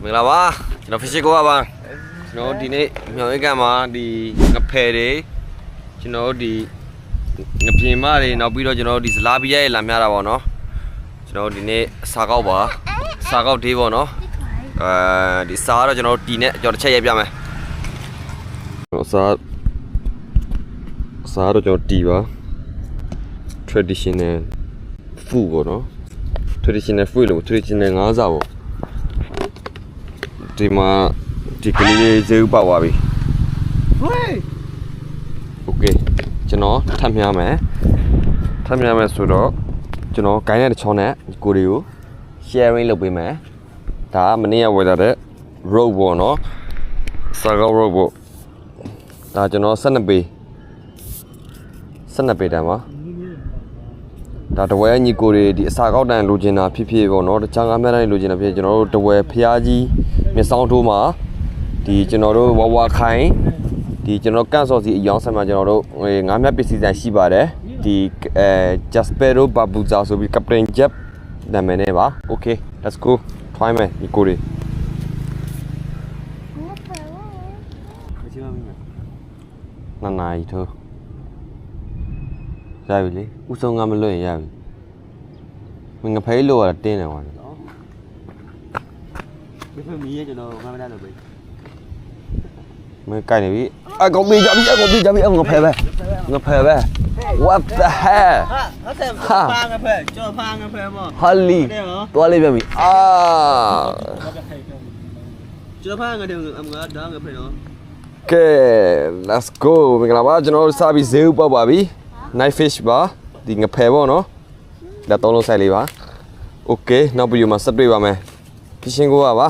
မင်္ဂလာပါကျွန်တော် Fish ကိုပါကျွန်တော်ဒီနေ့မြောင်ရိပ်ကမှာဒီငဖယ်တွေကျွန်တော်ဒီငပြင်းမတွေနောက်ပြီးတော့ကျွန်တော်ဒီဇလာဘီယာရဲ့လာမြတာပေါ့နော်ကျွန်တော်ဒီနေ့စာကောက်ပါစာကောက်ဒေးပေါ့နော်ဒီစာကတော့ကျွန်တော်တီနဲ့ကျွန်တော်တစ်ချက်ရိုက်ပြမယ်စာတော့ကျွန်တော်တီပါ traditional food ပေါ့နော် traditional food လို့ traditional ငါးစားပေါ့ဒီမှာဒီကလေးလေးဈေးဥပေါက်သွားပြီဟေးโอเคကျွန်တော်ထပ်မြားမယ်ဆိုတော့ကျွန်တော်ဂိုင်းတဲ့တစ်ချောင်းနဲ့ကိုတွေကို sharing လုပ်ပေးမယ်ဒါကမနေ့ကဝယ်လာတဲ့ rope ပေါ့နော်စာကောက် rope ပေါ့ဒါကျွန်တော်12ပေတန်ပါဒါတဝဲညီကိုတွေဒီအစာကောက်တန်လိုချင်တာဖြစ်ဖြစ်ပေါ့နော်တခြားငါးမြတ်တိုင်းလိုချင်တာဖြစ်ကျွန်တော်တို့တဝဲဖျားကြီးမြဆောင်ထိုးမှာဒီကျွန်တော်တို့ဝါခိုင်ဒီကျွန်တော်ကန့်စော်စီအယောင်ဆက်မှာကျွန်တော်တို့ငါးမြတ်ပစ္စည်းဆိုင်ရှိပါတယ်ဒီJaspero Babuza ဆိုပြီး Captain Jeb နာမည်နဲ့ပါ Okay let's go ထွိုင်းမယ်ညီကိုတွေနာနာရီထိုးရပြီလေဥဆုံးကမလွတ်ရင်ရပြီမငဖဲလို့ရတင်းတယ်ကွာဒီဖက်မီးရဲ့ကျွန်တော်ငါမတတ်လို့ပဲမင်းကိုင်နေပြီအကောင်ပြေးကြပြီငဖဲပဲ What the hell ဟာဖာငဖဲကျော်ဖာငဖဲမော ဟာလီတွားလေးပြန်ပြီကျော်ဖာငတဲ့အမငါဒါငဖဲနော်ကဲ let's go မင်္ဂလာပါကျွန်တော်တို့စာပြီးဈေးဥပေါက်ပါပြီ night fish ပါဒီငဖဲပေါ့နော်ဒါသုံးလုံးဆိုင်လေးပါ okay နောက်ဗီဒီယိုမှာဆက်တွေ့ပါမယ် fishing ကိုပါ